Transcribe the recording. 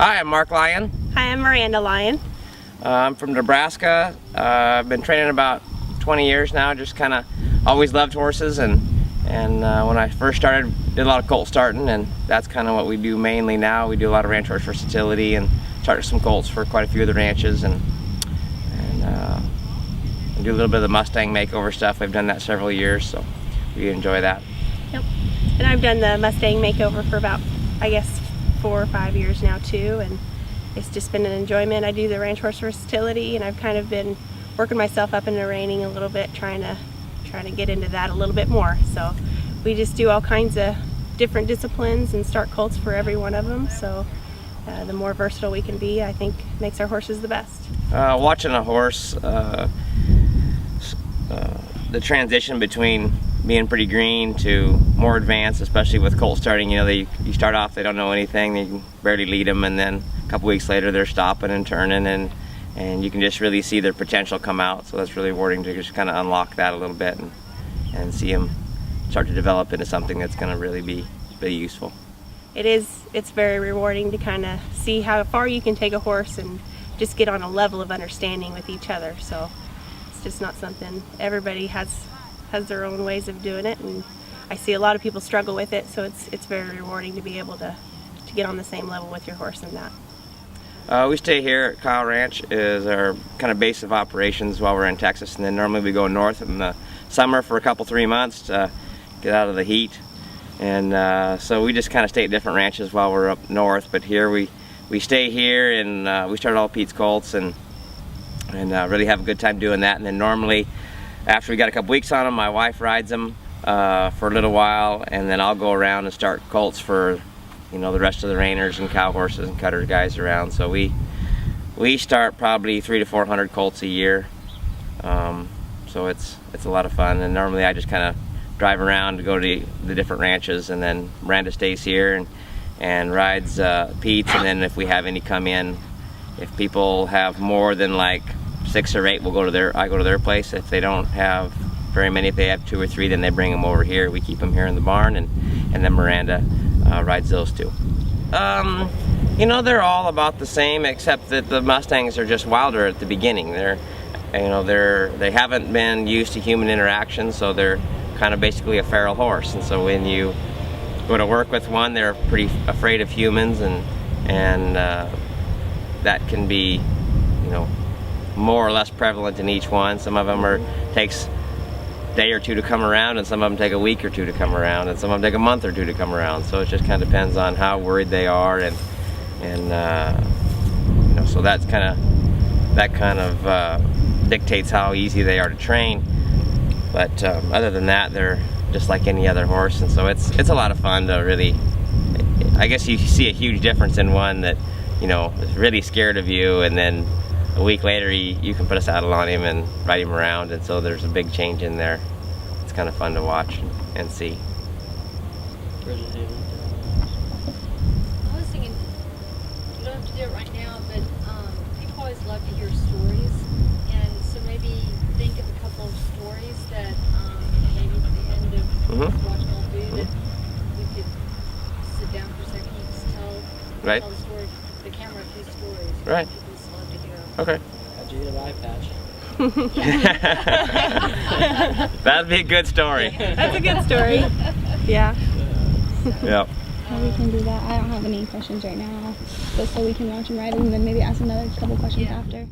Hi, I'm Mark Lyon. Hi, I'm Miranda Lyon. I'm from Nebraska. I've been training about 20 years now. Just kind of always loved horses, and when I first started, did a lot of colt starting, and that's kind of what we do mainly now. We do a lot of ranch horse versatility and started some colts for quite a few of the ranches, and do a little bit of the Mustang makeover stuff. I've done that several years, so we enjoy that. Yep. And I've done the Mustang makeover for about, I guess, 4 or 5 years now too, and it's just been an enjoyment. I do the ranch horse versatility, and I've kind of been working myself up into reining a little bit, trying to get into that a little bit more. So we just do all kinds of different disciplines and start colts for every one of them. So the more versatile we can be, I think, makes our horses the best. Watching a horse, the transition between being pretty green to more advanced, especially with colt starting, you know, you start off, they don't know anything, you can barely lead them, and then a couple weeks later they're stopping and turning, and you can just really see their potential come out. So that's really rewarding to just kind of unlock that a little bit and see them start to develop into something that's going to really be useful. It's very rewarding to kind of see how far you can take a horse and just get on a level of understanding with each other. So it's just not something, everybody has their own ways of doing it, and I see a lot of people struggle with it, so it's very rewarding to be able to get on the same level with your horse in that. We stay here at Kyle Ranch is our kind of base of operations while we're in Texas, and then normally we go north in the summer for a couple, 3 months to get out of the heat, and so we just kind of stay at different ranches while we're up north. But here we stay here, and we start all Pete's colts and really have a good time doing that. And then normally after we got a couple weeks on them, my wife rides them for a little while, and then I'll go around and start colts for, you know, the rest of the reiners and cow horses and cutter guys around. So we start probably 300 to 400 colts a year. So it's a lot of fun, and normally I just kind of drive around to go to the different ranches, and then Miranda stays here and rides Pete's, and then if we have any come in, if people have more than like 6 or 8, I go to their place. If they don't have very many, if they have 2 or 3, then they bring them over here. We keep them here in the barn, and then Miranda rides those too. You know, they're all about the same, except that the Mustangs are just wilder at the beginning. They haven't been used to human interaction, so they're kind of basically a feral horse. And so when you go to work with one, they're pretty afraid of humans, and that can be, you know, more or less prevalent in each one. Some of them takes a day or 2 to come around, and some of them take a week or 2 to come around, and some of them take a month or 2 to come around. So it just kind of depends on how worried they are, and you know, so that kind of dictates how easy they are to train. But other than that, they're just like any other horse, and so it's a lot of fun to really. I guess you see a huge difference in one that, you know, is really scared of you, and then a week later you can put a saddle on him and ride him around, and so there's a big change in there. It's kind of fun to watch and see. I was thinking, you don't have to do it right now, but people always love to hear stories, and so maybe think of a couple of stories that maybe at the end of watching all do that we could sit down for a second and just tell the story, the camera a few stories. Right. People just love to hear them. Okay. How'd you get an eye patch? That'd be a good story. That's a good story. Yeah. Yep. We can do that. I don't have any questions right now, but so we can watch him ride and then maybe ask another couple questions after.